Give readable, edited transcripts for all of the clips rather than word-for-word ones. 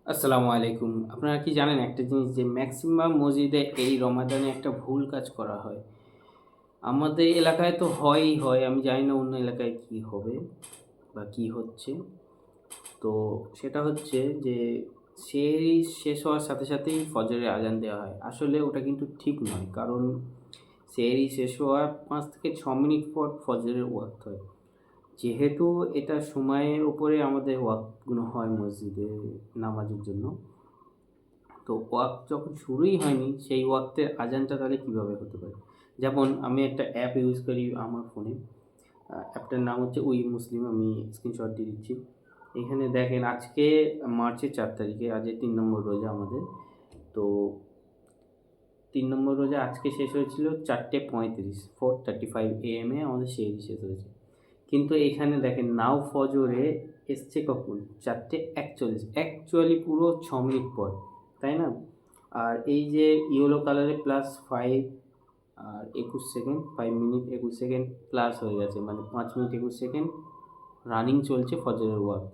আসসালামু আলাইকুম। আপনারা কি জানেন একটা জিনিস যে ম্যাক্সিমাম মসজিদে এই রমাদানে একটা ভুল কাজ করা হয়। আমাদের এলাকায় তো হয়ই হয়। আমি জানি না অন্য এলাকায় কি হবে বা কি হচ্ছে। তো সেটা হচ্ছে যে সেহরি শেষ হওয়ার সাথে সাথেই ফজরের আজান দেওয়া হয়। আসলে ওটা কিন্তু ঠিক নয়। কারণ সেহরি শেষ হওয়ার ৫ থেকে ৬ মিনিট পর ফজরের ওয়াক্ত হয়। যেহেতু এটা সময়ের উপরে আমাদের ওয়াক্তগুলো হয় মসজিদে নামাজের জন্য। তো ওয়াক্ত যখন শুরুই হয়নি, সেই ওয়াক্তের আজানটা তাহলে কীভাবে হতে পারে? যেমন আমি একটা অ্যাপ ইউজ করি আমার ফোনে। অ্যাপটার নাম হচ্ছে উই মুসলিম। আমি স্ক্রিনশট দিয়ে দিচ্ছি। এখানে দেখেন আজকে মার্চের ৪ তারিখে, আজকে ৩ নম্বর রোজা আমাদের। তো ৩ নম্বর রোজা আজকে শেষ হয়েছিল ৪:৩৫ 4:35 AM এ আমাদের সেহরি শেষ হয়েছে। কিন্তু এখানে দেখেন নাও ফজরে এসছে কখন? ৪:৪১ অ্যাকচুয়ালি পুরো ৬ মিনিট পর, তাই না? আর এই যে ইয়েলো কালারে +5 আর ২১ সেকেন্ড, ৫ মিনিট ২১ সেকেন্ড প্লাস হয়ে গেছে। মানে ৫ মিনিট ২১ সেকেন্ড রানিং চলছে ফজরের ওয়াক্ত।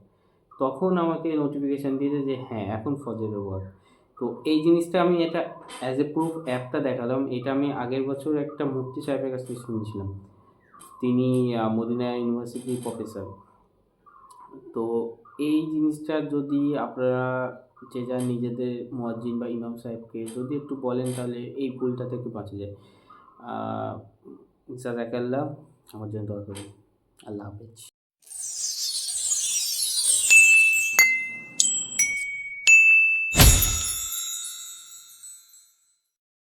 তখন আমাকে নোটিফিকেশন দিয়েছে যে হ্যাঁ, এখন ফজরের ওয়াক্ত। তো এই জিনিসটা আমি এটা অ্যাজ এ প্রুফ অ্যাপটা দেখালাম। এটা আমি আগের বছর একটা মুফতি সাহেবের কাছ থেকে শুনেছিলাম। তিনি মদিনা ইউনিভার্সিটির প্রফেসর। তো এই জিনিসটা যদি আপনারা যে যার নিজেদের মুয়াজ্জিন বা ইমাম সাহেবকে যদি একটু বলেন তাহলে এই ভুলটা থেকে বাঁচা যায়। আ জাযাকাল্লাহ। আমার জন্য দোয়া করবেন। আল্লাহ হাফেজ।